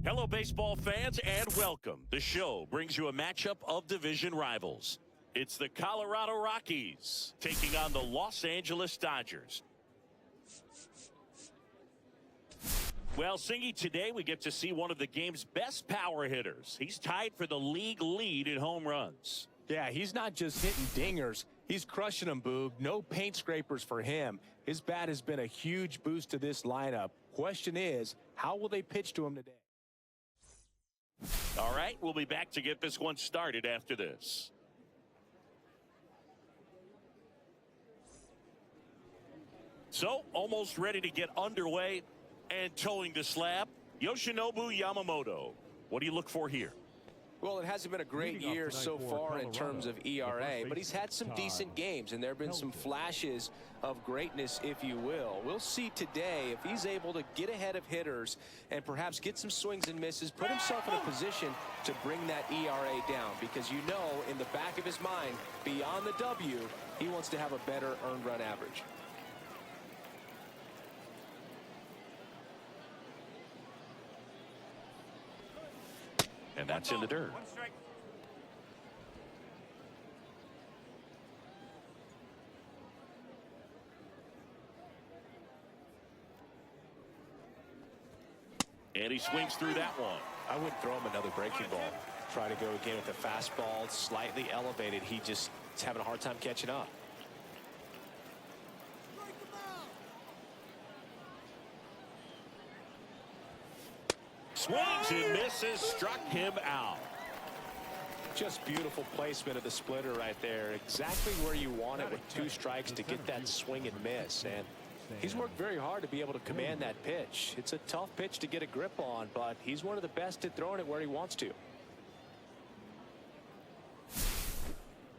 Hello, baseball fans, and welcome. The show brings you a matchup of division rivals. It's the Colorado Rockies taking on the Los Angeles Dodgers. Well, Singy, today we get to see one of the game's best power hitters. He's tied for the league lead in home runs. Yeah, he's not just hitting dingers. He's crushing them, Boog. No paint scrapers for him. His bat has been a huge boost to this lineup. Question is, how will they pitch to him today? All right, we'll be back to get this one started after this. So, almost ready to get underway and towing the slab, Yoshinobu Yamamoto. What do you look for here? Well, it hasn't been a great year so far in terms of ERA, but he's had some decent games, and there have been some flashes of greatness, if you will. We'll see today if he's able to get ahead of hitters and perhaps get some swings and misses, put himself in a position to bring that ERA down, because you know in the back of his mind, beyond the W, he wants to have a better earned run average. And that's in the dirt. And he swings through that one. I wouldn't throw him another breaking ball. Try to go again with the fastball, slightly elevated. He just is having a hard time catching up. Swings and misses, struck him out. Just beautiful placement of the splitter right there. Exactly where you want it with 2 strikes to get that swing and miss. And he's worked very hard to be able to command that pitch. It's a tough pitch to get a grip on, but he's one of the best at throwing it where he wants to.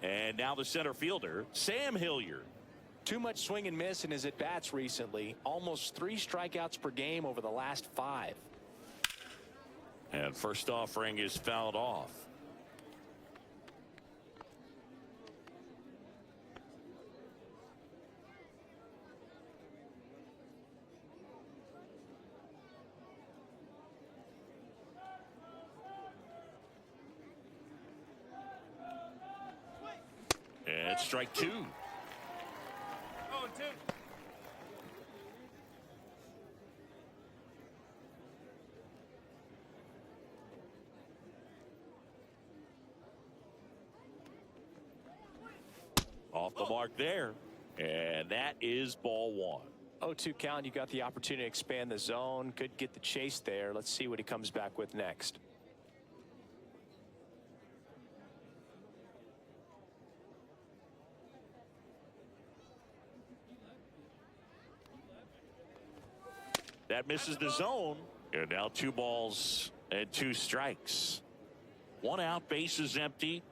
And now the center fielder, Sam Hilliard. Too much swing and miss in his at-bats recently. Almost 3 strikeouts per game over the last 5. And first offering is fouled off. And strike 2. 0-2. Off the mark there. And that is ball 1. 0-2 count. You got the opportunity to expand the zone. Could get the chase there. Let's see what he comes back with next. That misses the zone. And now 2 balls and 2 strikes. 1 out, base is empty.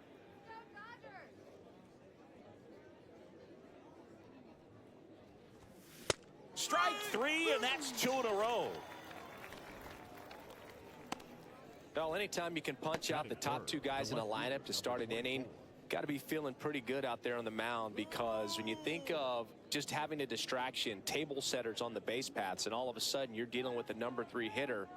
Strike 3, and that's 2 in a row. Well, anytime you can punch out the top 2 guys in a lineup to start an inning, got to be feeling pretty good out there on the mound, because when you think of just having a distraction, table setters on the base paths, and all of a sudden you're dealing with the number 3 hitter,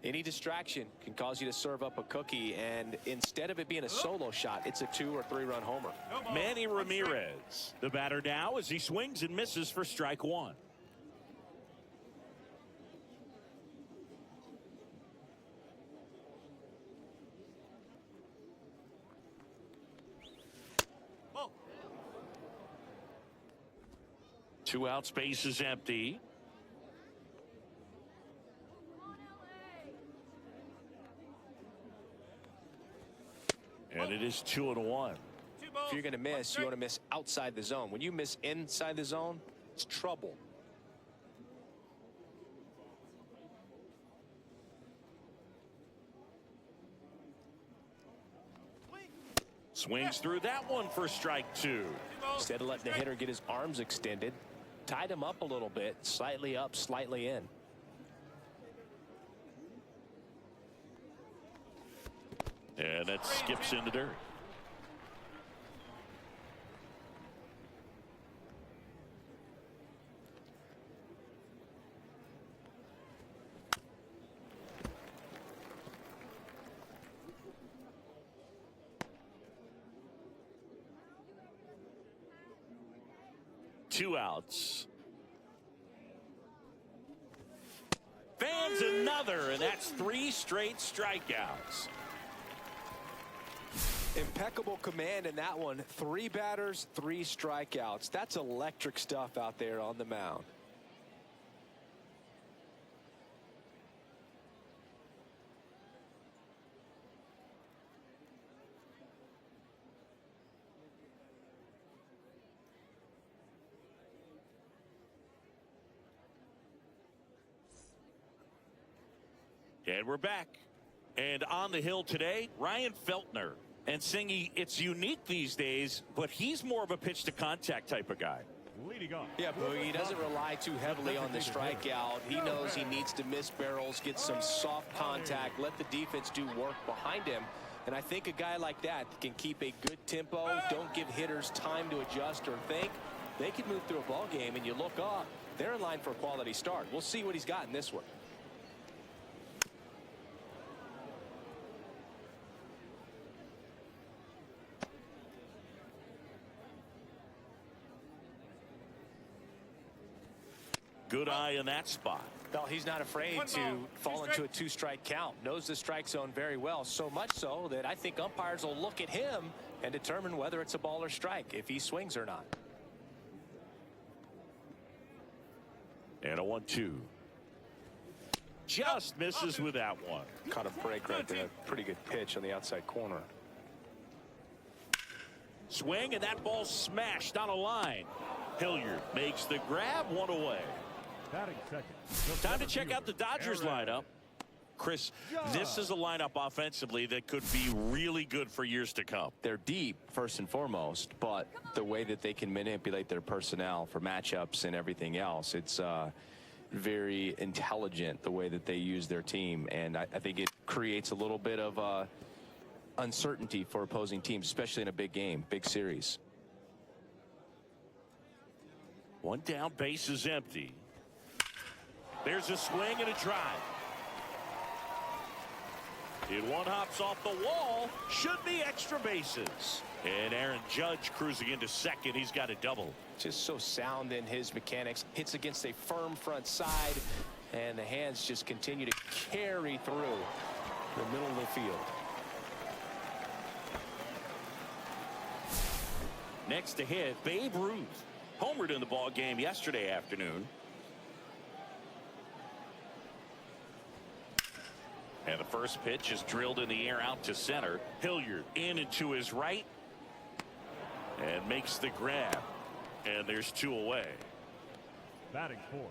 any distraction can cause you to serve up a cookie, and instead of it being a solo shot, it's a 2 or 3 run homer. Manny Ramirez, the batter now, as he swings and misses for strike 1. Two out, space is empty. And it is 2-1. If you're going to miss, you want to miss outside the zone. When you miss inside the zone, it's trouble. Swings through that one for strike 2. Instead of letting the hitter get his arms extended, tied him up a little bit, slightly up, slightly in. And that skips in the dirt. 2 outs. Fans another, and that's 3 straight strikeouts. Impeccable command in that one. 3 batters, 3 strikeouts. That's electric stuff out there on the mound. And we're back. And on the hill today, Ryan Feltner. And Singy, it's unique these days, but he's more of a pitch-to-contact type of guy. Leading off. Yeah, Boogie, he doesn't rely too heavily on the strikeout. He knows he needs to miss barrels, get some soft contact, let the defense do work behind him. And I think a guy like that can keep a good tempo, don't give hitters time to adjust or think. They can move through a ball game, and you look up, they're in line for a quality start. We'll see what he's got in this one. Good eye in that spot. Well, he's not afraid to fall into a 2-strike count. Knows the strike zone very well, so much so that I think umpires will look at him and determine whether it's a ball or strike, if he swings or not. And a 1-2. Just misses with that one. Caught a break right there. Pretty good pitch on the outside corner. Swing, and that ball smashed on a line. Hilliard makes the grab, 1 away. Batting second. Time to check out the Dodgers lineup. Chris, this is a lineup offensively that could be really good for years to come. They're deep, first and foremost, but the way that they can manipulate their personnel for matchups and everything else, it's very intelligent the way that they use their team. And I think it creates a little bit of uncertainty for opposing teams, especially in a big game, big series. 1 down, base is empty. There's a swing and a drive. And 1 hops off the wall. Should be extra bases. And Aaron Judge cruising into second. He's got a double. Just so sound in his mechanics. Hits against a firm front side. And the hands just continue to carry through the middle of the field. Next to hit, Babe Ruth. Homered in the ball game yesterday afternoon. And the first pitch is drilled in the air out to center. Hilliard in and to his right. And makes the grab. And there's 2 away. Batting fourth,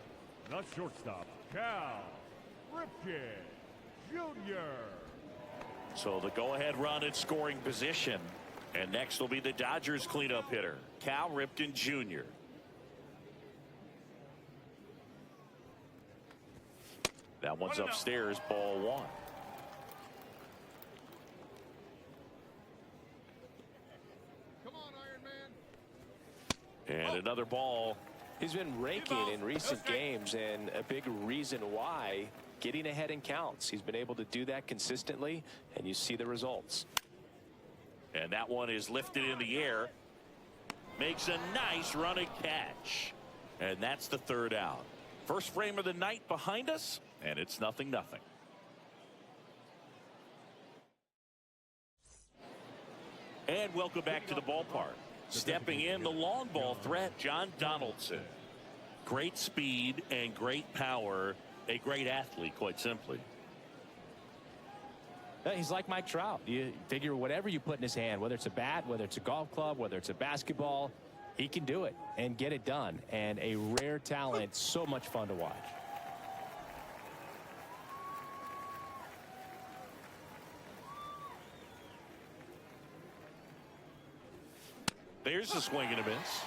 the shortstop, Cal Ripken Jr. So the go-ahead run in scoring position. And next will be the Dodgers cleanup hitter, Cal Ripken Jr. That one's upstairs, ball 1. Come on, Iron Man. And another ball. He's been raking in recent games, and a big reason why, getting ahead in counts. He's been able to do that consistently, and you see the results. And that one is lifted in the air. Makes a nice running catch. And that's the 3rd out. First frame of the night behind us, and it's 0-0. And welcome back to the ballpark. Stepping in the long ball threat, John Donaldson. Great speed and great power. A great athlete, quite simply. He's like Mike Trout. You figure whatever you put in his hand, whether it's a bat, whether it's a golf club, whether it's a basketball, he can do it and get it done. And a rare talent, so much fun to watch. There's a swing and a miss.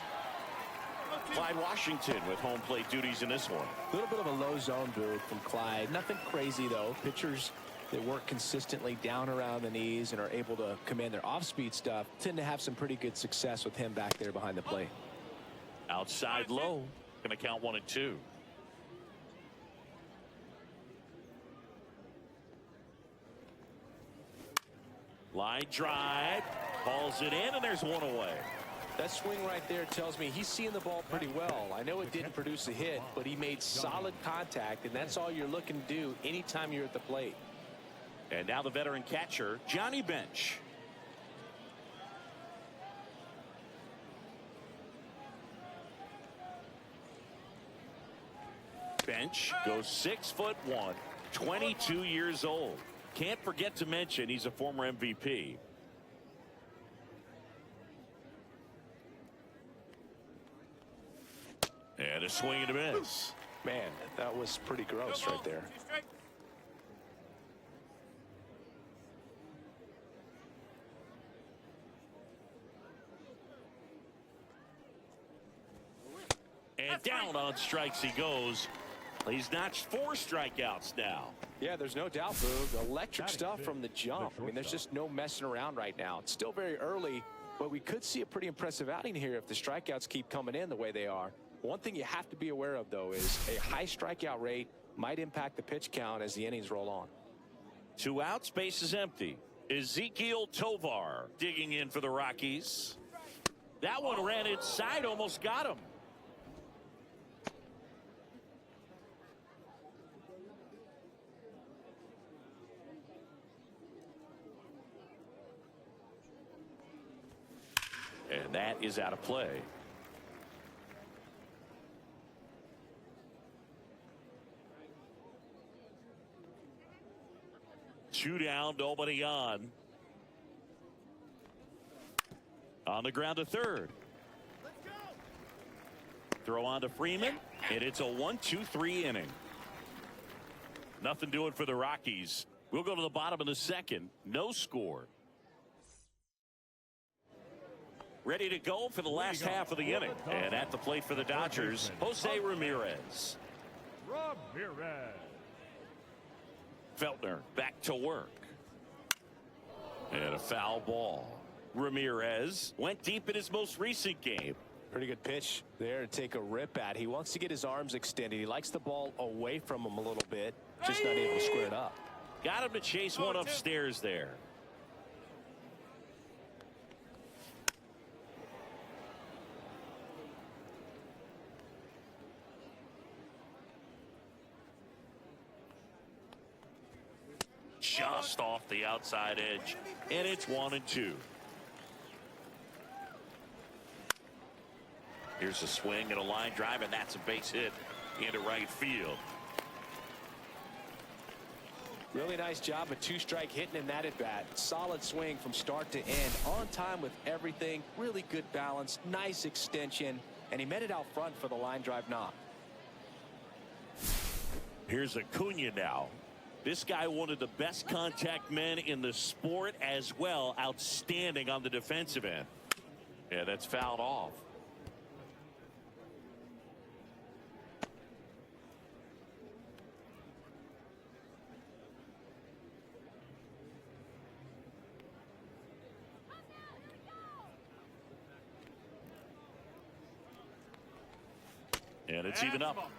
Clyde Washington with home plate duties in this one. A little bit of a low zone move from Clyde. Nothing crazy, though. Pitchers that work consistently down around the knees and are able to command their off-speed stuff tend to have some pretty good success with him back there behind the plate. Outside low. Going to count 1 and 2. Line drive. Calls it in, and there's 1 away. That swing right there tells me he's seeing the ball pretty well. I know it didn't produce a hit, but he made solid contact, and that's all you're looking to do anytime you're at the plate. And now the veteran catcher, Johnny Bench. Bench goes 6'1", 22 years old. Can't forget to mention he's a former MVP. And a swing and a miss. Man, that was pretty gross right there. And down on strikes he goes. He's notched 4 strikeouts now. Yeah, there's no doubt, Boog. Electric stuff from the jump. I mean, there's just no messing around right now. It's still very early, but we could see a pretty impressive outing here if the strikeouts keep coming in the way they are. One thing you have to be aware of, though, is a high strikeout rate might impact the pitch count as the innings roll on. 2 outs, base is empty. Ezequiel Tovar digging in for the Rockies. That one ran inside, almost got him. And that is out of play. Two down, nobody on. On the ground to third. Throw on to Freeman, and it's a 1-2-3 inning. Nothing doing for the Rockies. We'll go to the bottom of the second. No score. Ready to go for the last half of the inning. And at the plate for the Dodgers, Jose Ramirez. Feltner back to work. And a foul ball. Ramirez went deep in his most recent game. Pretty good pitch there to take a rip at. He wants to get his arms extended. He likes the ball away from him a little bit. Just not able to square it up. Got him to chase one upstairs there. Just off the outside edge, and it's 1-2. Here's a swing and a line drive, and that's a base hit into right field. Really nice job of 2-strike hitting in that at bat. Solid swing from start to end, on time with everything. Really good balance, nice extension, and he met it out front for the line drive knock. Here's Acuna now. This guy, one of the best contact men in the sport as well. Outstanding on the defensive end. Yeah, that's fouled off. And it's even up.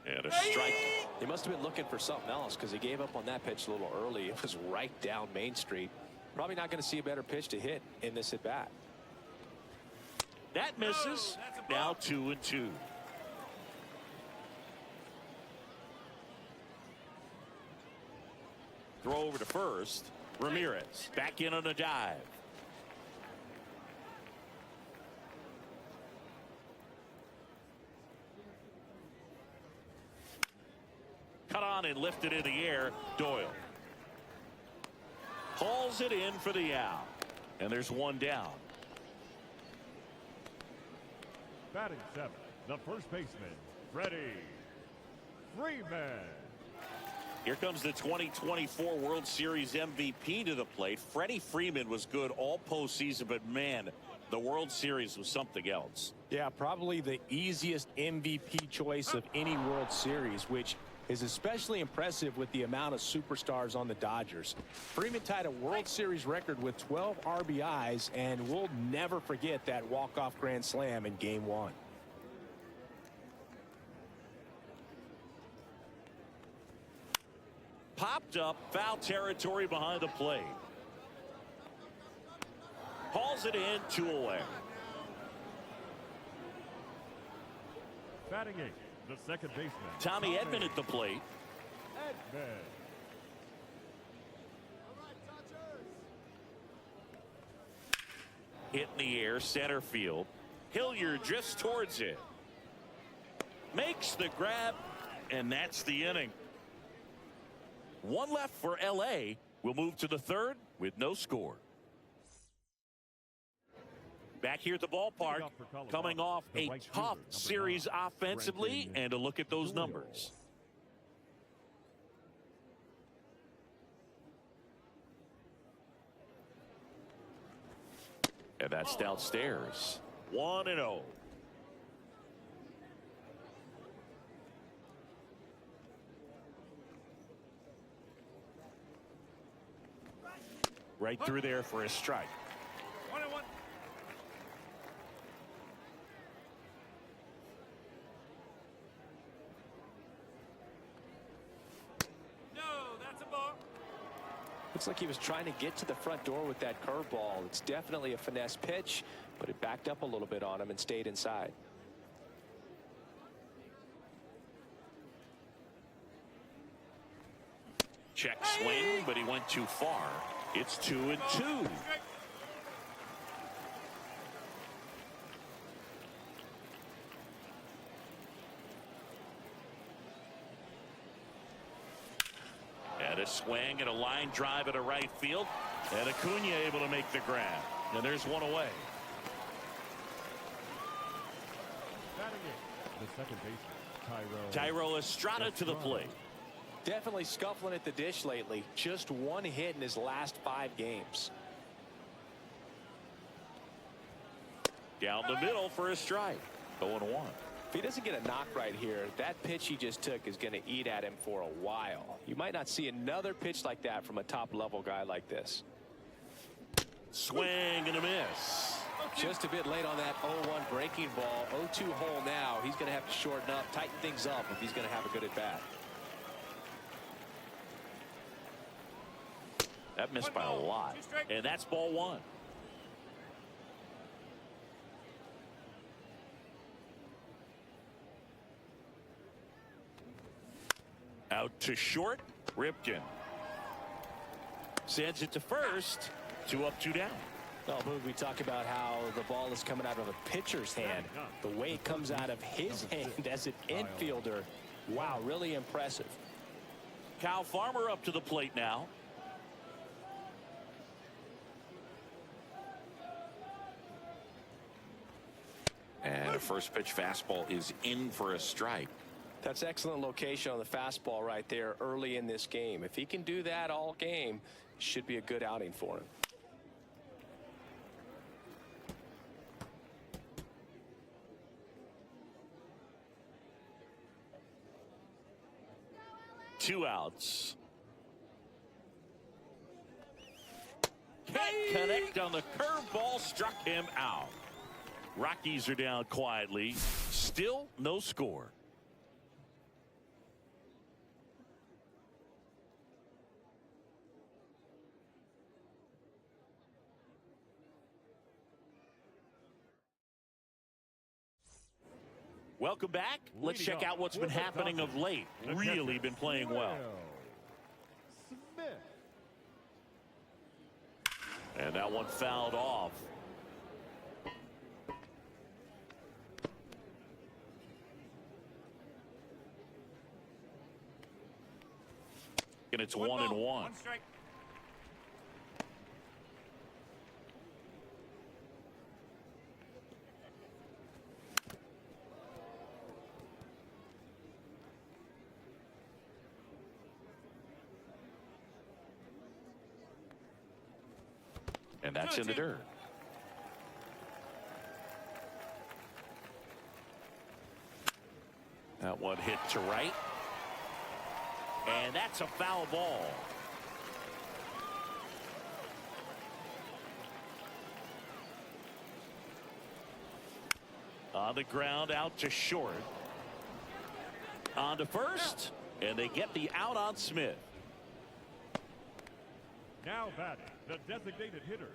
And a strike. He must have been looking for something else because he gave up on that pitch a little early. It was right down Main Street. Probably not going to see a better pitch to hit in this at bat. That misses. Now 2-2. Throw over to first. Ramirez back in on a dive. Cut on and lifted in the air. Doyle hauls it in for the out. And there's one down. Batting 7, the first baseman, Freddie Freeman. Here comes the 2024 World Series MVP to the plate. Freddie Freeman was good all postseason, but man, the World Series was something else. Yeah, probably the easiest MVP choice of any World Series, which is especially impressive with the amount of superstars on the Dodgers. Freeman tied a World Series record with 12 RBIs, and we'll never forget that walk-off grand slam in Game 1. Popped up, foul territory behind the plate. Hauls it in, 2 away. Batting 8, the second baseman, Tommy Edman at the plate. Edman. Hit in the air, center field. Hilliard drifts towards it. Makes the grab, and that's the inning. 1 left for LA. We'll move to the 3rd with no score. Back here at the ballpark, coming off a tough series offensively, and a look at those numbers. And that's downstairs. 1-0. Right through there for a strike. 1-1. No, that's a ball. Looks like he was trying to get to the front door with that curveball. It's definitely a finesse pitch, but it backed up a little bit on him and stayed inside. Check swing, but he went too far. It's 2-2. And a swing and a line drive at a right field. And Acuna able to make the grab. And there's 1 away. Batting 8, the second baseman, Tyro Estrada to the plate. Definitely scuffling at the dish lately. Just 1 hit in his last 5 games. Down the middle for a strike. 0-1. If he doesn't get a knock right here, that pitch he just took is going to eat at him for a while. You might not see another pitch like that from a top-level guy like this. Swing and a miss. Just a bit late on that 0-1 breaking ball. 0-2 hole now. He's going to have to shorten up, tighten things up if he's going to have a good at-bat. That missed by a lot. And that's ball 1. Out to short. Ripken sends it to first. 2 up, 2 down. Well, we talk about how the ball is coming out of a pitcher's hand. The way it comes out of his hand as an infielder. Wow, really impressive. Kyle Farmer up to the plate now. And a first pitch fastball is in for a strike. That's excellent location on the fastball right there early in this game. If he can do that all game, it should be a good outing for him. Two outs. Can't connect on the curveball, struck him out. Rockies are down quietly. Still no score. Welcome back. Let's check out what's been happening of late. Really been playing well. Smith. And that one fouled off. And it's 1-1. 1 strike. And that's in the dirt. That one hit to right. And that's a foul ball. On the ground, out to short. On to first, and they get the out on Smith. Now batting, the designated hitter,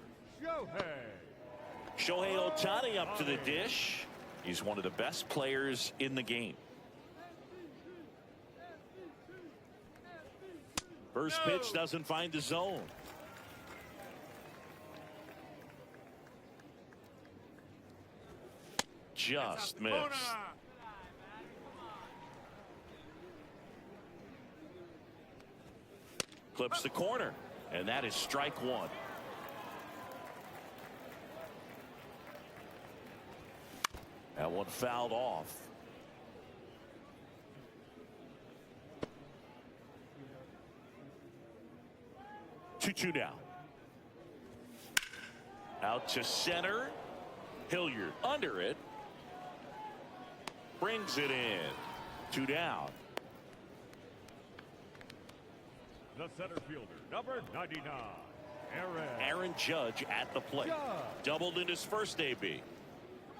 Shohei Ohtani up to the dish. He's one of the best players in the game. First pitch doesn't find the zone. Just missed. Clips the corner, and that is strike one. That one fouled off. Two down. Out to center. Hilliard under it. Brings it in. 2 down. The center fielder, number 99, Aaron Judge at the plate. Doubled in his first AB.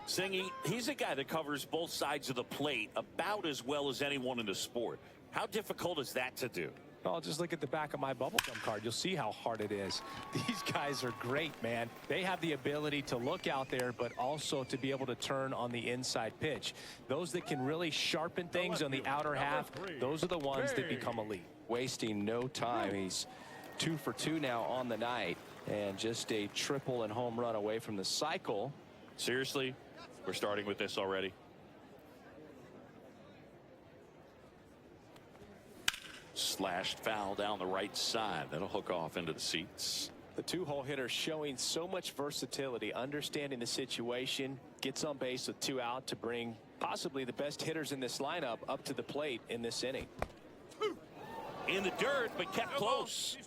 Singy, he's a guy that covers both sides of the plate about as well as anyone in the sport. How difficult is that to do? Oh, just look at the back of my bubblegum card. You'll see how hard it is. These guys are great, man. They have the ability to look out there, but also to be able to turn on the inside pitch. Those that can really sharpen things on the outer half, those are the ones that become elite. Wasting no time. He's 2 for 2 now on the night, and just a triple and home run away from the cycle. Seriously, we're starting with this already. Slashed foul down the right side. That'll hook off into the seats. The 2-hole hitter showing so much versatility, understanding the situation, gets on base with 2 out to bring possibly the best hitters in this lineup up to the plate in this inning. In the dirt, but kept close.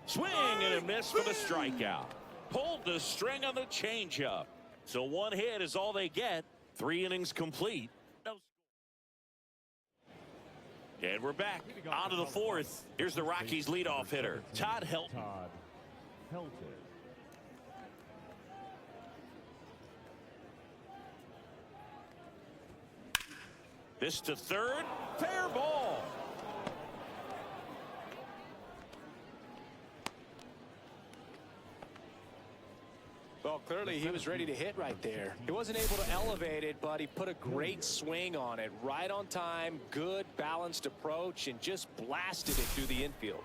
Swing and a miss for the strikeout. Pulled the string on the changeup. So 1 hit is all they get. 3 innings complete. And we're back on to the 4th. Here's the Rockies leadoff hitter, Todd Helton. This to third, fair ball. Well, clearly he was ready to hit right there. He wasn't able to elevate it, but he put a great swing on it. Right on time, good balanced approach, and just blasted it through the infield.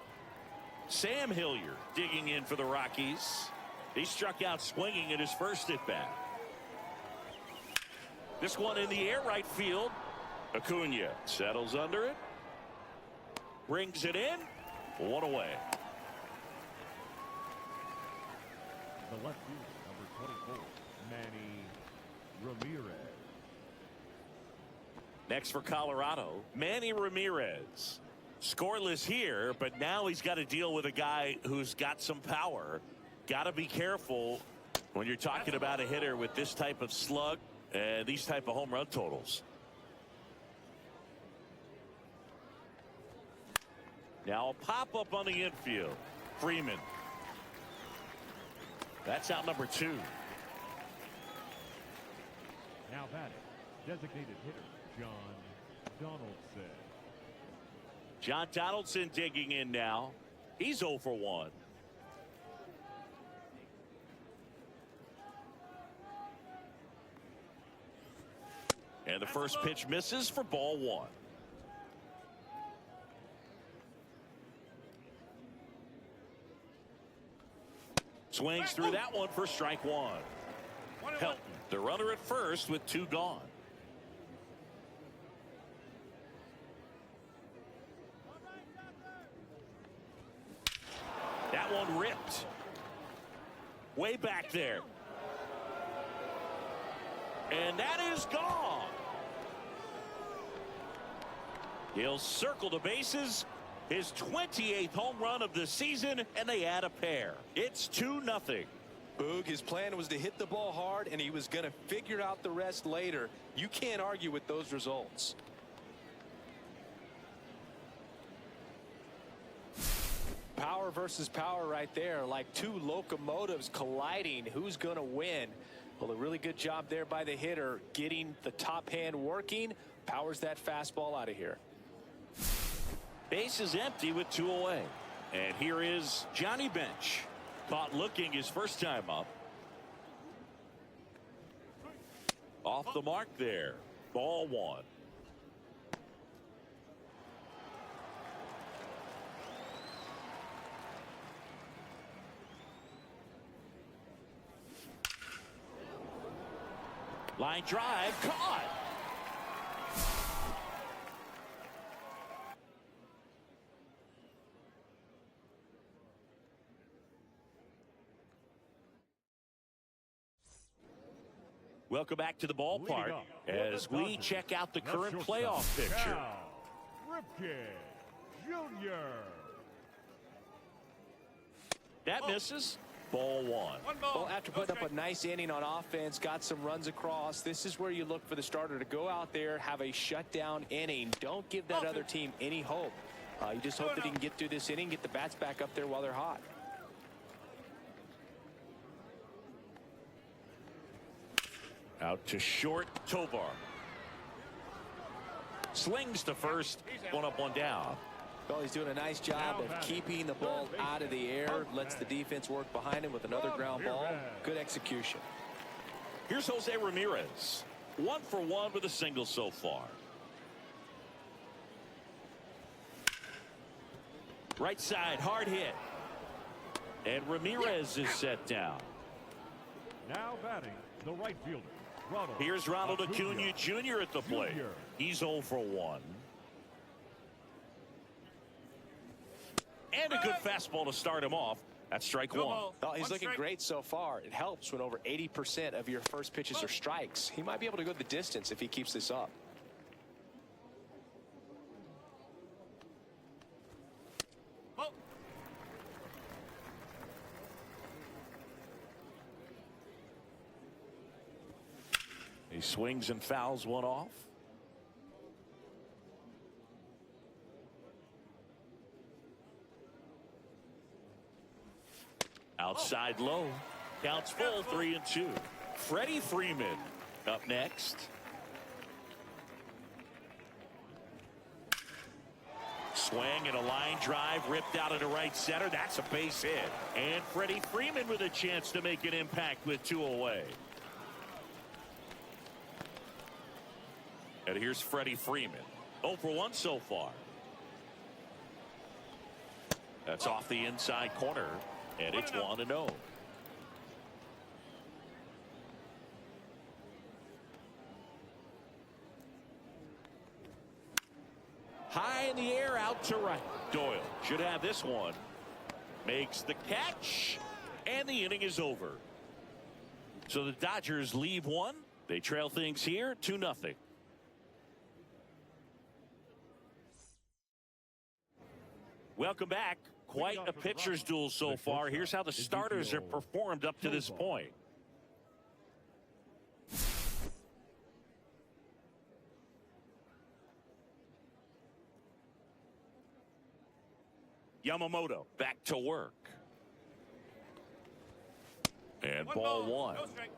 Sam Hilliard digging in for the Rockies. He struck out swinging in his first at bat. This one in the air right field. Acuna settles under it. Brings it in. 1 away. The left fielder, number 24, Manny Ramirez. Next for Colorado, Manny Ramirez. Scoreless here, but now he's got to deal with a guy who's got some power. Got to be careful when you're talking about a hitter with this type of slug and these type of home run totals. Now a pop-up on the infield. Freeman. That's out number 2. Now batting, designated hitter, John Donaldson. John Donaldson digging in now. He's 0 for 1. And the first pitch misses for ball 1. Swings through that one for strike 1. Helton, the runner at first with 2 gone. That one ripped. Way back there. And that is gone. He'll circle the bases. His 28th home run of the season, and they add a pair. It's 2-0. Boog, his plan was to hit the ball hard, and he was going to figure out the rest later. You can't argue with those results. Power versus power right there, like 2 locomotives colliding. Who's going to win? Well, a really good job there by the hitter, getting the top hand working, powers that fastball out of here. Base is empty with 2 away. And here is Johnny Bench. Caught looking his first time up. Off the mark there. Ball 1. Line drive caught. Welcome back to the ballpark as we check out the current playoff picture. Jr. That misses. Ball 1. Well, after putting up a nice inning on offense, got some runs across, this is where you look for the starter to go out there, have a shutdown inning. Don't give that other team any hope. You just hope that he can get through this inning, get the bats back up there while they're hot. Out to short, Tovar. Slings to first, 1 up, 1 down. Well, he's doing a nice job of keeping the ball out of the air, lets the defense work behind him with another ground ball. Good execution. Here's Jose Ramirez. 1 for 1 with a single so far. Right side, hard hit. And Ramirez is set down. Now batting, the right fielder. Here's Ronald Acuna Jr. at the plate. He's 0 for 1. And a good fastball to start him off. That's strike 1. Oh, he's looking great so far. It helps when over 80% of your first pitches are strikes. He might be able to go the distance if he keeps this up. He swings and fouls 1 off. Outside low. Counts full, 3-2. Freddie Freeman up next. Swing and a line drive ripped out into right center. That's a base hit. And Freddie Freeman with a chance to make an impact with 2 away. And here's Freddie Freeman. 0 for 1 so far. That's off the inside corner. And it's 1-0. High in the air, out to right. Doyle should have this one. Makes the catch. And the inning is over. So the Dodgers leave 1. They trail things here 2-0. Welcome back. Quite a pitcher's duel so far. Here's how the starters have performed up to this point. Yamamoto back to work. And ball 1.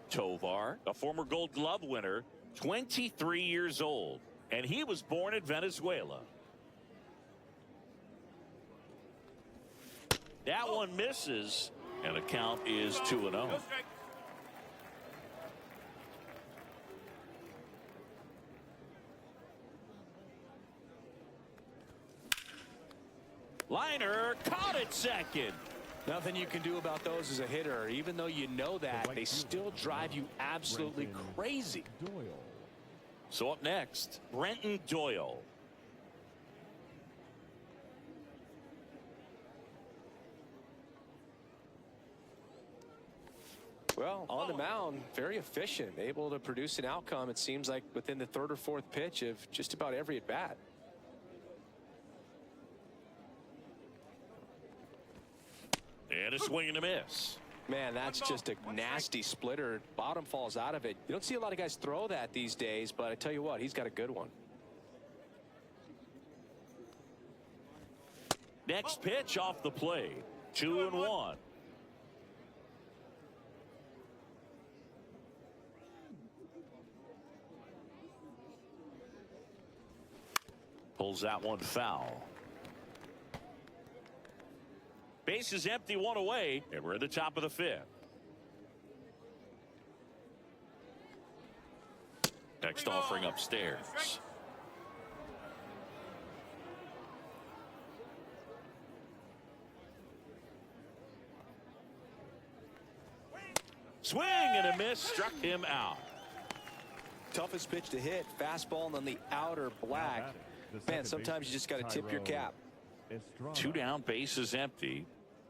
Tovar, a former Gold Glove winner, 23 years old. And he was born in Venezuela. That one misses, and the count is 2-0. Liner caught it second. Nothing you can do about those as a hitter. Even though you know that, they still drive you absolutely crazy. So up next, Brenton Doyle. Well, on the mound, very efficient, able to produce an outcome, it seems like, within the 3rd or 4th pitch of just about every at-bat. And a swing and a miss. Man, that's just a nasty splitter. Bottom falls out of it. You don't see a lot of guys throw that these days, but I tell you what, he's got a good one. Next pitch off the plate. 2-1. Pulls that one foul. Base is empty, one away, and we're at the top of the fifth. Next offering upstairs. Swing and a miss, struck him out. Toughest pitch to hit, fastball on the outer black. Man, sometimes you just got to tip your cap. 2 down, base is empty.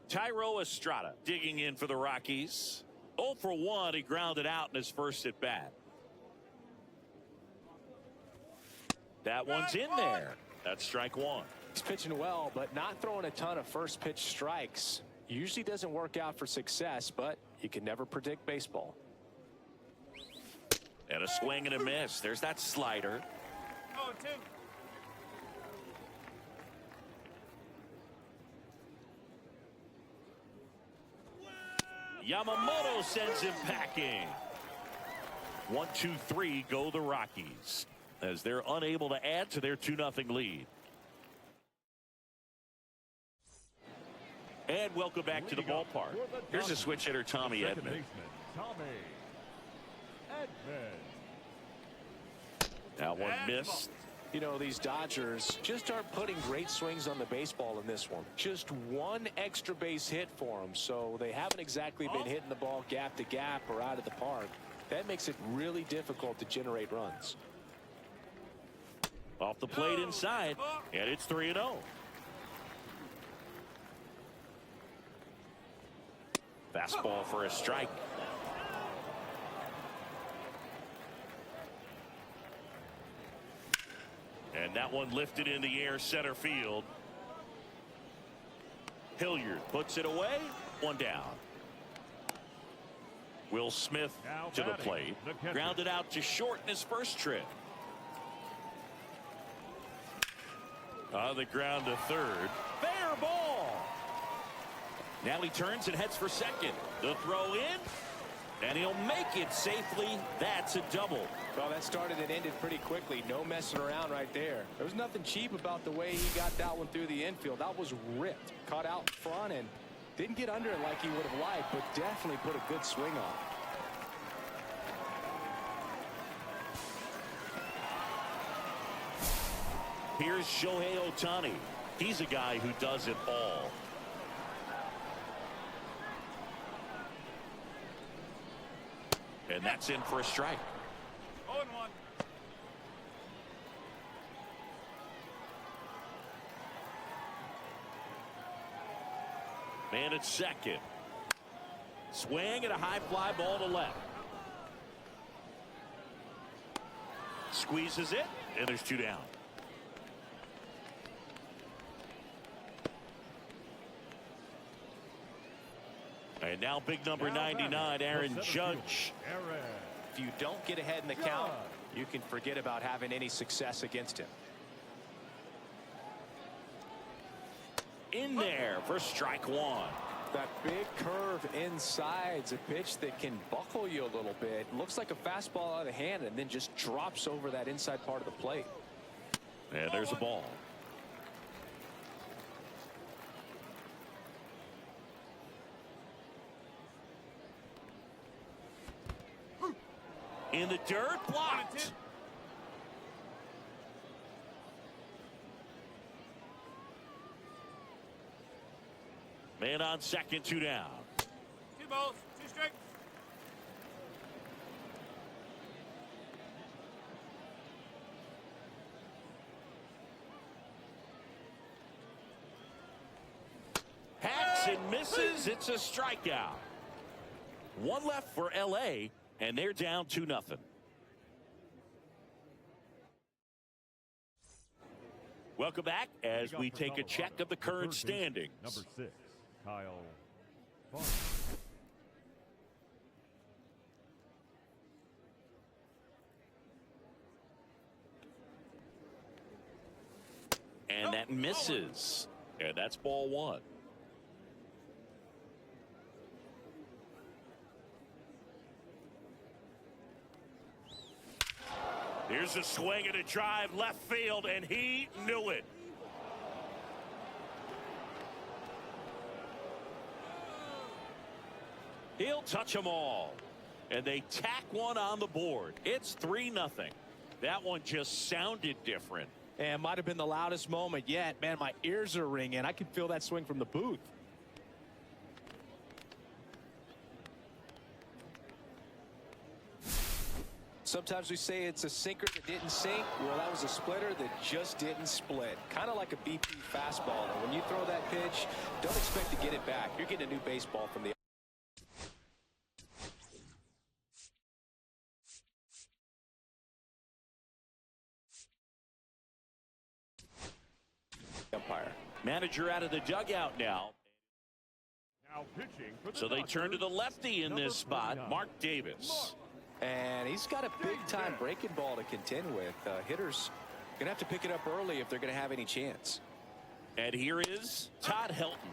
Tyro Estrada digging in for the Rockies. 0 for 1, he grounded out in his first at bat. That one's in there. That's strike 1. He's pitching well, but not throwing a ton of first pitch strikes. Usually doesn't work out for success, but you can never predict baseball. And a swing and a miss. There's that slider. Oh, 2. Yamamoto sends him packing. 1, 2, 3 go the Rockies as they're unable to add to their 2-0 lead. And welcome back to the ballpark. Here's a switch hitter, Tommy Edman. That one missed. You know, these Dodgers just aren't putting great swings on the baseball in this one. Just one extra base hit for them, so they haven't exactly been hitting the ball gap to gap or out of the park. That makes it really difficult to generate runs. Off the plate inside, and it's 3-0. Fastball for a strike. And that one lifted in the air, center field. Hilliard puts it away. 1 down. Will Smith to the plate. Grounded out to short in his first trip. On the ground to third. Fair ball. Now he turns and heads for second. The throw in. And he'll make it safely. That's a double. Well, that started and ended pretty quickly. No messing around right there. There was nothing cheap about the way he got that one through the infield. That was ripped. Caught out front and didn't get under it like he would have liked, but definitely put a good swing on. Here's Shohei Ohtani. He's a guy who does it all. And that's in for a strike. 0-1. Man at second. Swing and a high fly ball to left. Squeezes it, and there's 2 down. And now big number 99, Aaron Judge. If you don't get ahead in the count, you can forget about having any success against him. In there for strike 1. That big curve inside's a pitch that can buckle you a little bit. Looks like a fastball out of hand and then just drops over that inside part of the plate. And there's a ball. In the dirt, blocked. Man on second, 2 down. 2 balls, 2 strikes. Hacks and misses. It's a strikeout. 1 left for LA, and they're down 2-0. Welcome back as we take a check of the current standings. Number 6, Kyle Farmer. And that misses. And that's ball 1. Here's a swing and a drive left field, and he knew it. He'll touch them all. And they tack one on the board. It's 3-0. That one just sounded different. And might have been the loudest moment yet. Man, my ears are ringing. I can feel that swing from the booth. Sometimes we say it's a sinker that didn't sink. Well, that was a splitter that just didn't split. Kind of like a BP fastball. And when you throw that pitch, don't expect to get it back. You're getting a new baseball from the umpire. Manager out of the dugout now. Now pitching for the So they turn to the lefty in this spot, 49. Mark Davis. And he's got a big-time breaking ball to contend with. Hitters going to have to pick it up early if they're going to have any chance. And here is Todd Helton.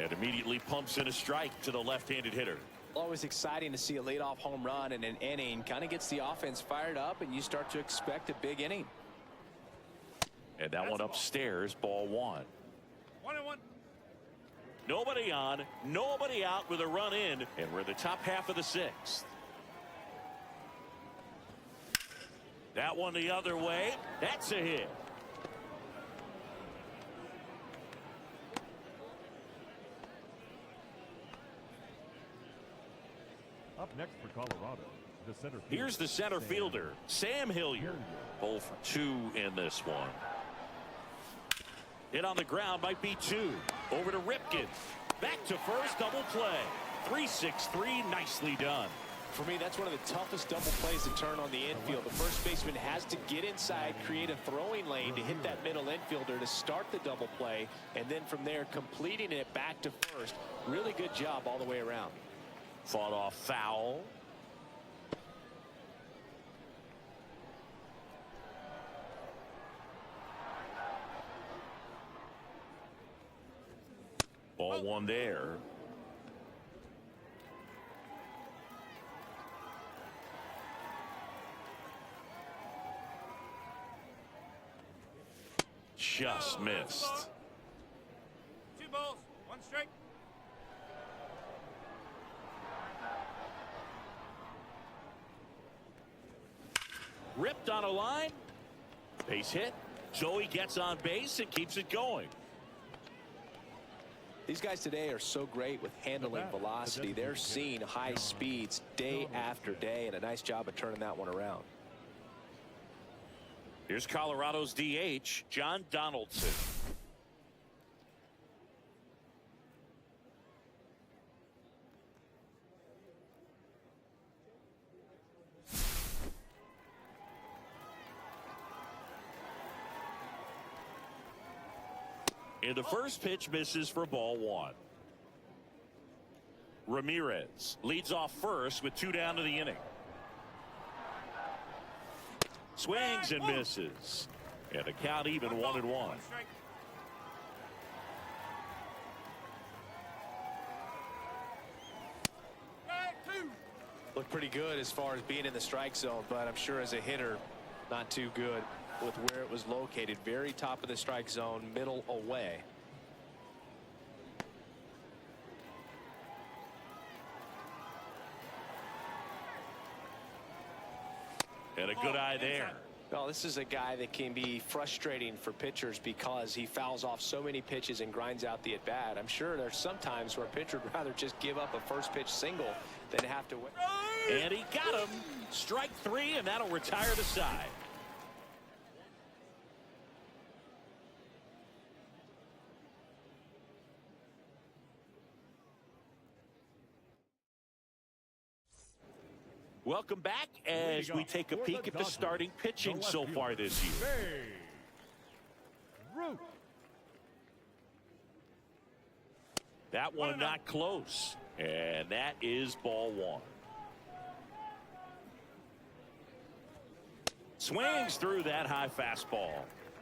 And immediately pumps in a strike to the left-handed hitter. Always exciting to see a leadoff home run in an inning. Kind of gets the offense fired up, and you start to expect a big inning. And that one upstairs, ball 1. 1-1. Nobody on, nobody out with a run in, and we're in the top half of the 6th. That one the other way. That's a hit. Up next for Colorado, the center fielder. Here's the center fielder, Sam Hilliard. 0 for 2 in this one. Hit on the ground might be 2. Over to Ripken. Back to first, double play. 3-6-3, nicely done. For me, that's one of the toughest double plays to turn on the infield. The first baseman has to get inside, create a throwing lane to hit that middle infielder to start the double play, and then from there completing it back to first. Really good job all the way around. Fought off foul. Ball 1 there. Just missed. 2 balls, 1 strike. Ripped on a line. Base hit. Joey gets on base and keeps it going. These guys today are so great with handling velocity. They're seeing high speeds day after day, and a nice job of turning that one around. Here's Colorado's DH, John Donaldson. And the first pitch misses for ball 1. Ramirez leads off first with 2 down to the inning. Swings and misses. And the count even 1-1. 1 strike. Strike 2. Looked pretty good as far as being in the strike zone, but I'm sure as a hitter, not too good with where it was located. Very top of the strike zone, middle away. And a good eye there. Well, this is a guy that can be frustrating for pitchers because he fouls off so many pitches and grinds out the at-bat. I'm sure there's some times where a pitcher would rather just give up a first pitch single than have to win. And he got him. Strike 3, and that'll retire the side. Welcome back as we take a peek at the starting pitching so far this year. Root. That one not close. And that is ball 1. Swings through that high fastball.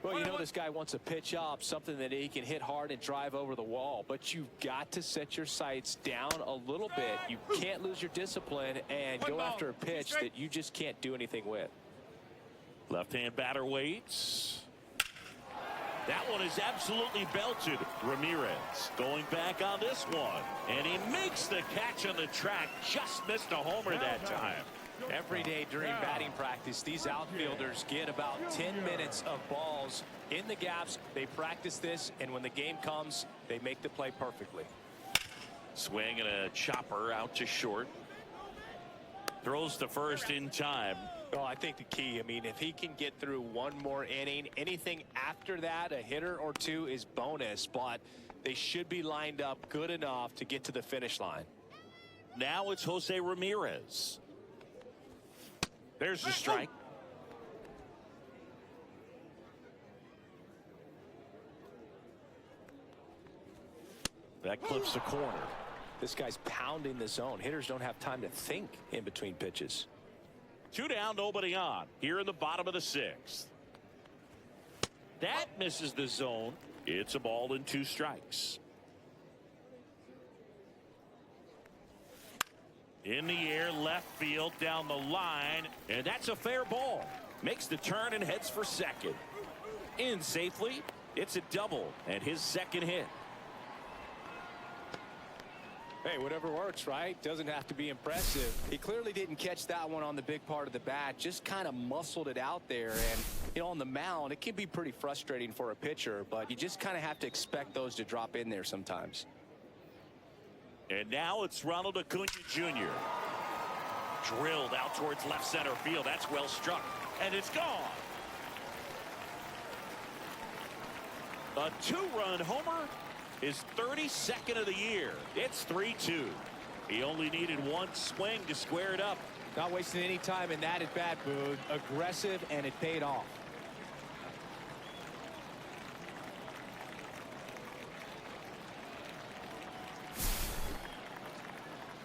Well, you know this guy wants to pitch up, something that he can hit hard and drive over the wall. But you've got to set your sights down a little bit. You can't lose your discipline and go after a pitch that you just can't do anything with. Left-hand batter waits. That one is absolutely belted. Ramirez going back on this one. And he makes the catch on the track. Just missed a homer that time. Every day during batting practice, these outfielders get about 10 minutes of balls in the gaps. They practice this, and when the game comes, they make the play perfectly. Swing and a chopper out to short. Throws to first in time. Well, I think the key, I mean, if he can get through one more inning, anything after that, a hitter or two is bonus, but they should be lined up good enough to get to the finish line. Now it's Jose Ramirez. There's the strike. That clips the corner. This guy's pounding the zone. Hitters don't have time to think in between pitches. 2 down, nobody on. Here in the bottom of the 6th. That misses the zone. It's a ball and 2 strikes. In the air, left field, down the line, and that's a fair ball. Makes the turn and heads for second. In safely, it's a double and his second hit. Hey, whatever works, right? Doesn't have to be impressive. He clearly didn't catch that one on the big part of the bat, just kind of muscled it out there. And, you know, on the mound, it can be pretty frustrating for a pitcher, but you just kind of have to expect those to drop in there sometimes. And now it's Ronald Acuna Jr. Drilled out towards left center field. That's well struck. And it's gone. A 2-run homer. His 32nd of the year. It's 3-2. He only needed one swing to square it up. Not wasting any time in that at bat, Boog. Aggressive, and it paid off.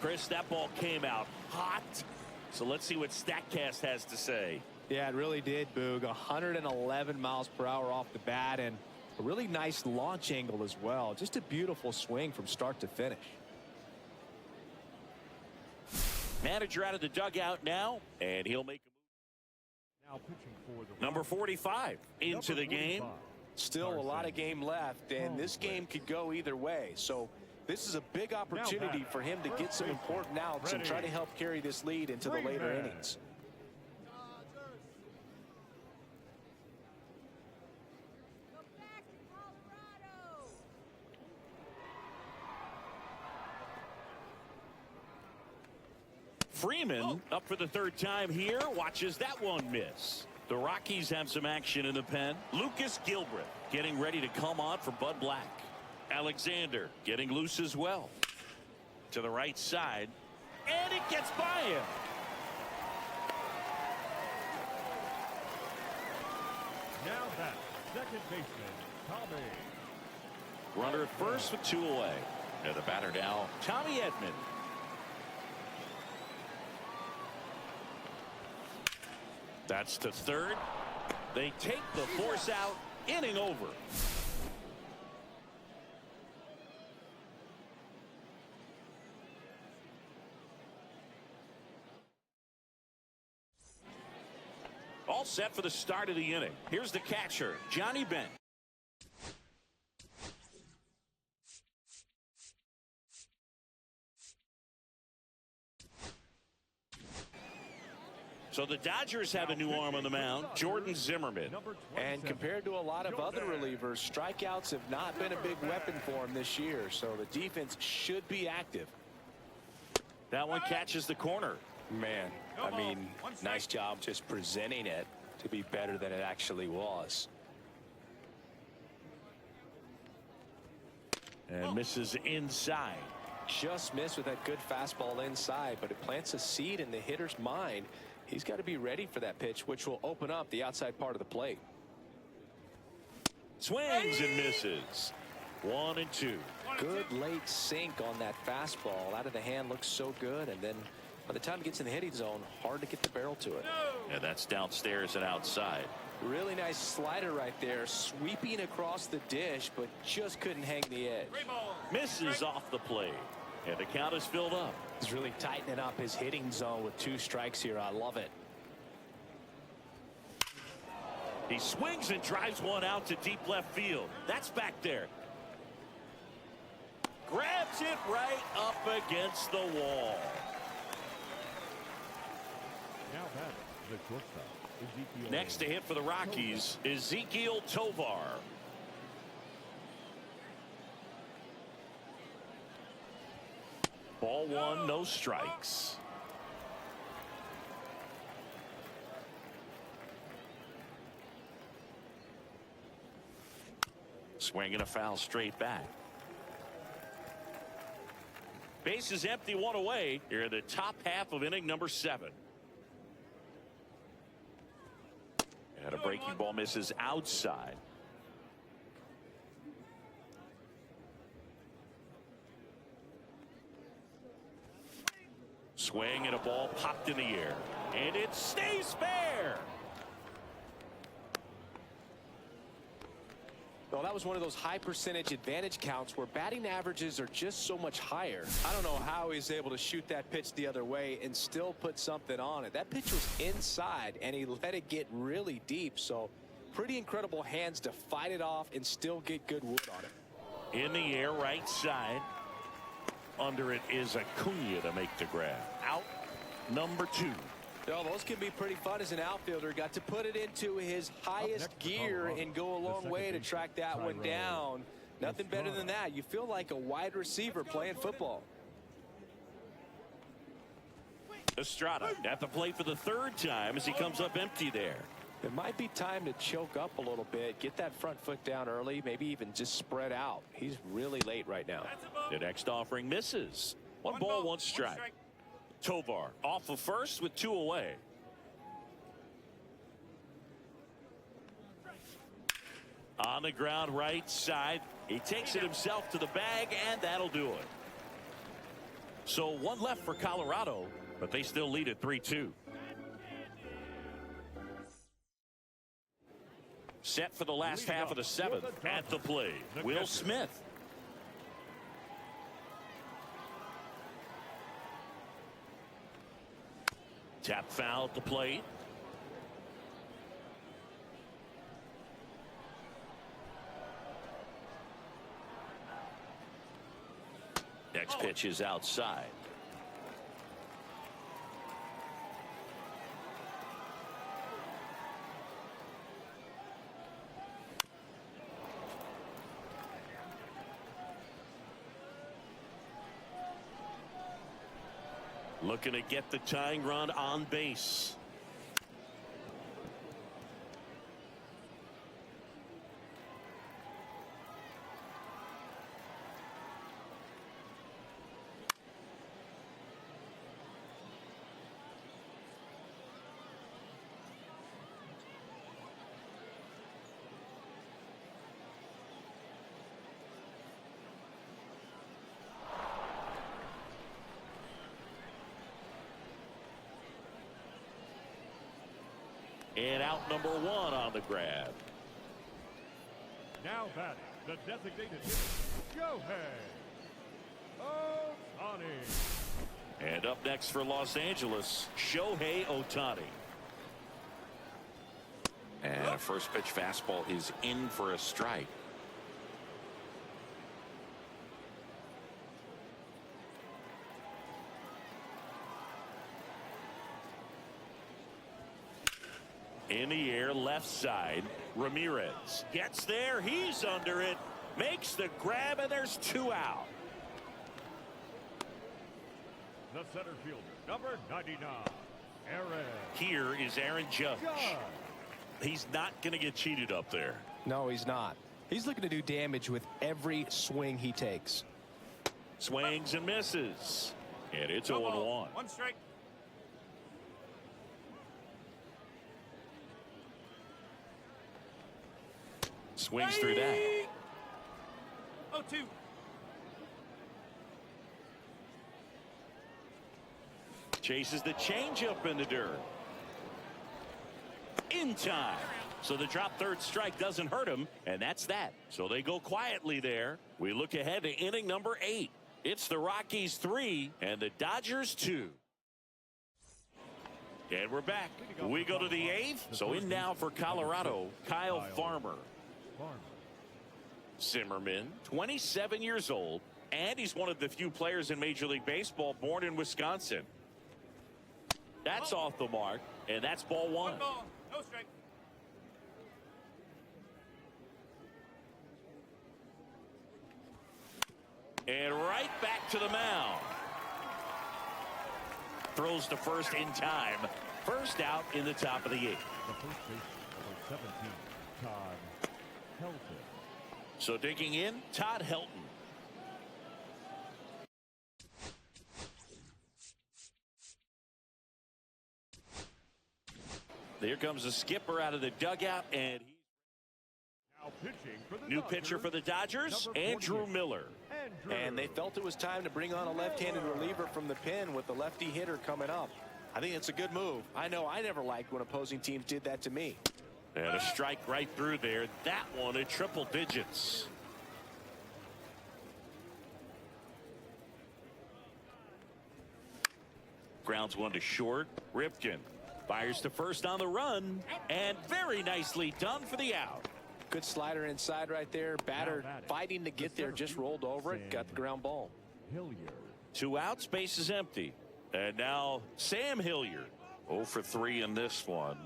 Chris, that ball came out hot. So let's see what StatCast has to say. Yeah, it really did, Boog. 111 miles per hour off the bat, and a really nice launch angle as well. Just a beautiful swing from start to finish. Manager out of the dugout now, and he'll make a move. Now pitching for the Number 45 into the game. Still a lot of game left, and this game could go either way. So this is a big opportunity for him to get some important outs and try to help carry this lead into the later innings. Freeman up for the 3rd time here. Watches that one miss. The Rockies have some action in the pen. Lucas Gilbreth getting ready to come on for Bud Black. Alexander getting loose as well. To the right side. And it gets by him. now back, second baseman, Tommy. Runner at first with 2 away. And the batter now, Tommy Edman. That's to 3rd. They take the force out. Inning over. All set for the start of the inning. Here's the catcher, Johnny Bench. So the Dodgers have a new arm on the mound, Jordan Zimmerman. And compared to a lot of other relievers, strikeouts have not been a big weapon for him this year. So the defense should be active. That one catches the corner. Man, I mean, nice job just presenting it to be better than it actually was. And misses inside. Just missed with that good fastball inside, but it plants a seed in the hitter's mind. He's got to be ready for that pitch, which will open up the outside part of the plate. Swings and misses. 1 and 2. Good late sink on that fastball. Out of the hand, looks so good, and then by the time it gets in the hitting zone, hard to get the barrel to it. And that's downstairs and outside. Really nice slider right there, sweeping across the dish, but just couldn't hang the edge. Misses off the plate. And the count is filled up. He's really tightening up his hitting zone with 2 strikes here. I love it. He swings and drives one out to deep left field. That's back there. Grabs it right up against the wall. Now batting, the shortstop, Ezekiel. Next to hit for the Rockies, Ezekiel Tovar. Ball one, no strikes. Swinging a foul straight back. Base is empty, one away. Here in the top half of inning number 7. And a breaking ball misses outside. Swing and a ball popped in the air. And it stays fair. Well, that was one of those high percentage advantage counts where batting averages are just so much higher. I don't know how he's able to shoot that pitch the other way and still put something on it. That pitch was inside and he let it get really deep. So pretty incredible hands to fight it off and still get good wood on it. In the air, right side. Under it is Acuna to make the grab. Out number 2. Well, those can be pretty fun as an outfielder. Got to put it into his highest gear and go a long way to track that one down. Nothing better than that. You feel like a wide receiver playing football. Estrada at the plate for the 3rd time as he comes up empty there. It might be time to choke up a little bit, get that front foot down early, maybe even just spread out. He's really late right now. The next offering misses. One ball, one strike. Tovar off of first with 2 away. On the ground right side. He takes it himself to the bag, and that'll do it. So 1 left for Colorado, but they still lead at 3-2. Set for the last half of the 7th. At the plate, Will Smith. Tap foul at the plate. Next pitch is outside. Looking to get the tying run on base. And out number 1 on the grab. Now batting, the designated Shohei Ohtani. And up next for Los Angeles, Shohei Ohtani. And a first pitch fastball is in for a strike. In the air, left side. Ramirez gets there. He's under it. Makes the grab, and there's 2 out. The center fielder, number 99, Aaron. Here is Aaron Judge. He's not going to get cheated up there. No, he's not. He's looking to do damage with every swing he takes. Swings and misses. And it's 0-1. 1 strike. Swings through that. 0-2. Chases the changeup in the dirt. In time. So the drop 3rd strike doesn't hurt him, and that's that. So they go quietly there. We look ahead to inning number 8. It's the Rockies 3 and the Dodgers 2. And we're back. We go to the 8th. So in now for Colorado, Kyle Farmer. Zimmerman, 27 years old, and he's one of the few players in Major League Baseball born in Wisconsin. That's off the mark, and that's ball 1. 1 ball, no strike. And right back to the mound. Throws to first in time. First out in the top of the 8th. The first base, number 17, Todd Helton. So digging in, Todd Helton. There comes the skipper out of the dugout, and he's Now pitching for the new Dodgers, pitcher for the Dodgers, number Andrew 48, Miller. Andrew. And they felt it was time to bring on a left-handed reliever from the pen with the lefty hitter coming up. I think it's a good move. I know I never liked when opposing teams did that to me. And a strike right through there. That one at triple digits. Grounds one to short. Ripken fires to first on the run, and very nicely done for the out. Good slider inside right there. Batter fighting to get there, just rolled over it, got the ground ball. Hilliard. 2 outs, base is empty. And now Sam Hilliard, 0 for 3 in this one.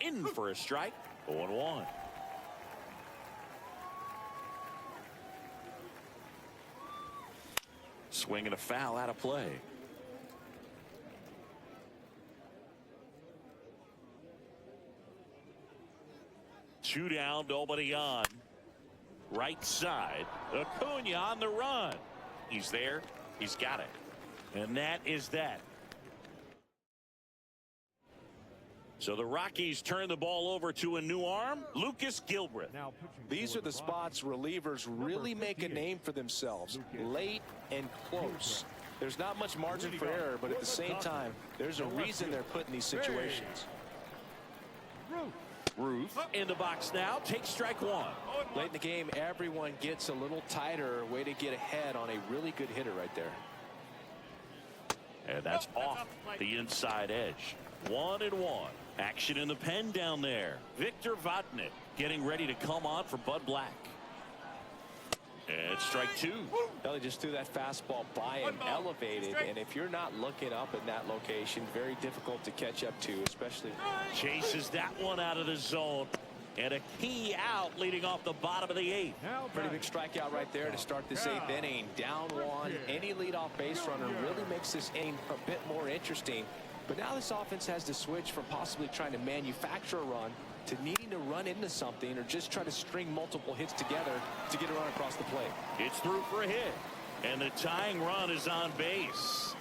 In for a strike, 0-1. Swing and a foul out of play. Two down, nobody on. Right side, Acuna on the run. He's there, he's got it. And that is that. So the Rockies turn the ball over to a new arm, Lucas Gilbreth. Now pitching These for are the spots relievers really make a 58, name for themselves, Lucas. late and close. There's not much margin for error, but at the same time, there's a reason they're put in these situations. Ruth in the box now, takes strike 1. Late in the game, everyone gets a little tighter. Way to get ahead on a really good hitter right there. And that's off the inside edge. 1-1. Action in the pen down there. Victor Vodnik getting ready to come on for Bud Black. And strike 2. They just threw that fastball by him, elevated, and if you're not looking up in that location, very difficult to catch up to, especially. Chases that one out of the zone. And a key out leading off the bottom of the 8th. Now Pretty big strikeout right there to start this 8th inning. Down 1. Any leadoff base runner really makes this inning a bit more interesting. But now this offense has to switch from possibly trying to manufacture a run to needing to run into something or just try to string multiple hits together to get a run across the plate. It's through for a hit. And the tying run is on base.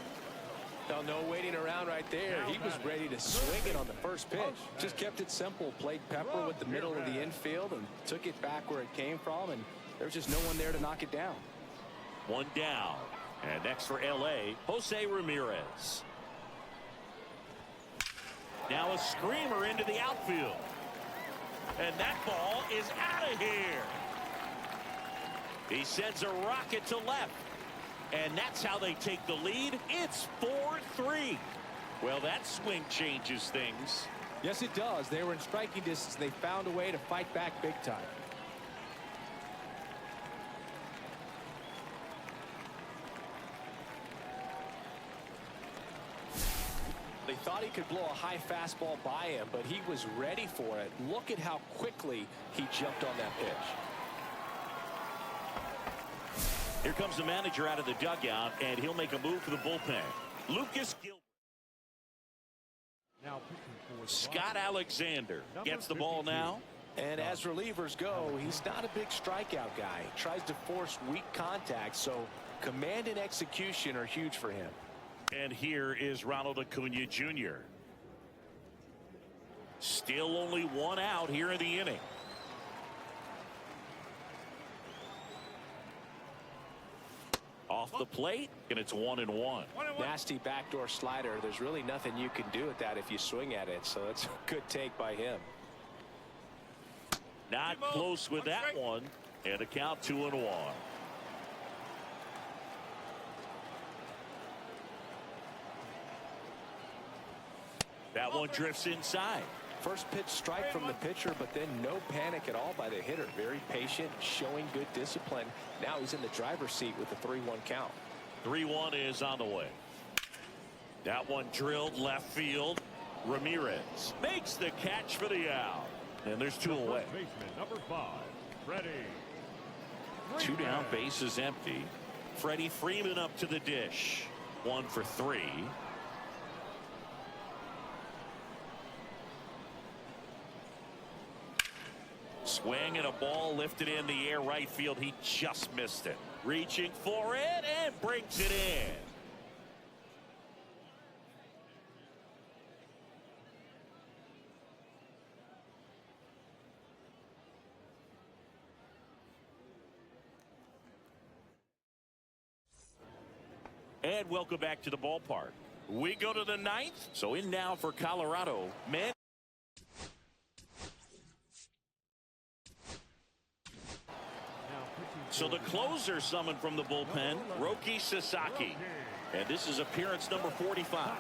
Now, no waiting around right there. He was ready to swing it on the first pitch. Just kept it simple. Played Pepper with the middle of the infield and took it back where it came from. And there's just no one there to knock it down. 1 down. And next for L.A., Jose Ramirez. Now a screamer into the outfield. And that ball is out of here. He sends a rocket to left. And that's how they take the lead. It's 4-3. Well, that swing changes things. Yes, it does. They were in striking distance. They found a way to fight back big time. They thought he could blow a high fastball by him, but he was ready for it. Look at how quickly he jumped on that pitch. Here comes the manager out of the dugout, and he'll make a move for the bullpen. Lucas Gilbert. Now pitching for the Scott Rockies, Alexander number gets the ball 52. now. And as relievers go, he's not a big strikeout guy. He tries to force weak contact, so command and execution are huge for him. And here is Ronald Acuna Jr. Still only 1 out here in the inning. Off the plate, and it's 1-1. Nasty backdoor slider. There's really nothing you can do with that if you swing at it, so it's a good take by him. Not close with that one, and a count 2-1. That one drifts inside. First pitch strike from the pitcher, but then no panic at all by the hitter. Very patient, showing good discipline. Now he's in the driver's seat with the 3-1 count. 3-1 is on the way. That one drilled left field. Ramirez makes the catch for the out. And there's 2 away. Baseman number 5, Freddie. 2 down, base is empty. Freddie Freeman up to the dish. 1 for 3. Swing and a ball lifted in the air right field. He just missed it. Reaching for it and brings it in. And welcome back to the ballpark. We go to the 9th. So in now for Colorado. Man. So the closer summoned from the bullpen, Roki Sasaki. And this is appearance number 45.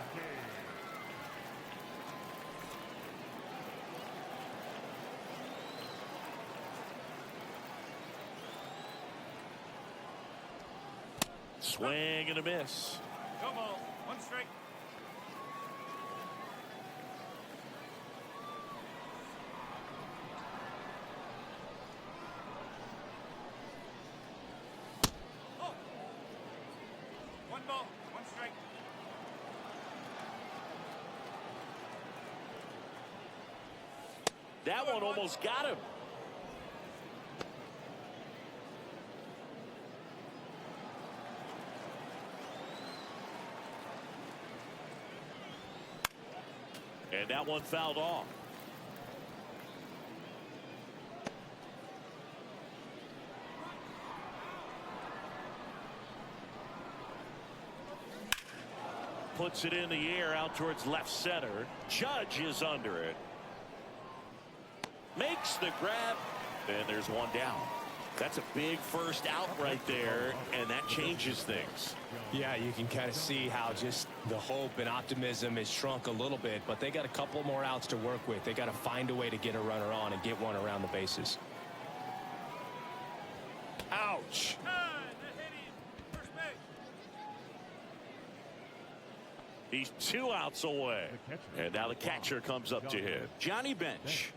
Swing and a miss. Go ball. 1 strike. Oh. 1 ball. 1 strike. That one almost got him. And that one fouled off. Puts it in the air out towards left center. Judge is under it. Makes the grab. And there's 1 down. That's a big first out right there, and that changes things. Yeah, you can kind of see how just the hope and optimism has shrunk a little bit, but they got a couple more outs to work with. They got to find a way to get a runner on and get one around the bases. Ouch. That hit him. First base. He's 2 outs away. And now the catcher comes up to hit. Johnny Bench.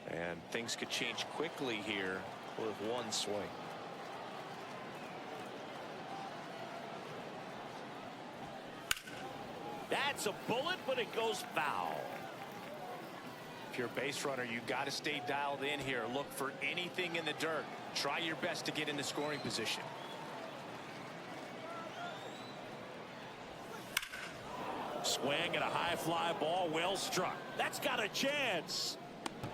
And things could change quickly here with 1 swing. That's a bullet, but it goes foul. If you're a base runner, you got to stay dialed in here. Look for anything in the dirt. Try your best to get in the scoring position. Swing and a high fly ball, well struck. That's got a chance.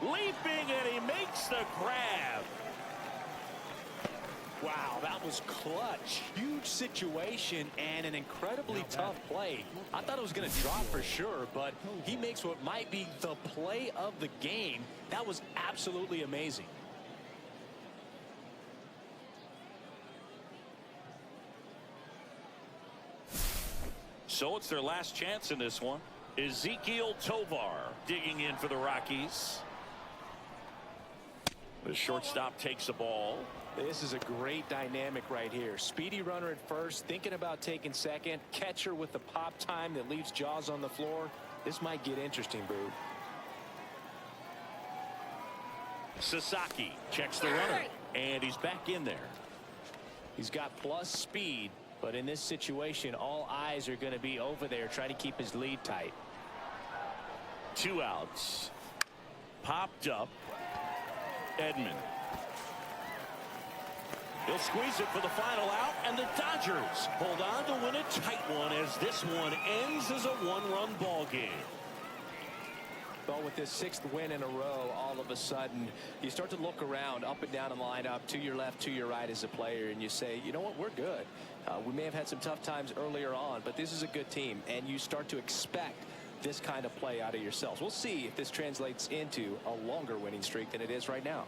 Leaping, and he makes the grab. Wow, that was clutch. Huge situation and an incredibly tough play. I thought it was going to drop for sure, but he makes what might be the play of the game. That was absolutely amazing. So it's their last chance in this one. Ezekiel Tovar digging in for the Rockies. The shortstop takes the ball. This is a great dynamic right here. Speedy runner at first, thinking about taking second. Catcher with the pop time that leaves Jaws on the floor. This might get interesting, Boo. Sasaki checks the runner, and he's back in there. He's got plus speed, but in this situation, all eyes are going to be over there trying to keep his lead tight. 2 outs. Popped up. Edman. He'll squeeze it for the final out, and the Dodgers hold on to win a tight one as this one ends as a 1-run ball game. Well, with this 6th win in a row, all of a sudden, you start to look around up and down the lineup, to your left, to your right as a player, and you say, you know what, we're good. We may have had some tough times earlier on, but this is a good team, and you start to expect this kind of play out of yourselves. We'll see if this translates into a longer winning streak than it is right now.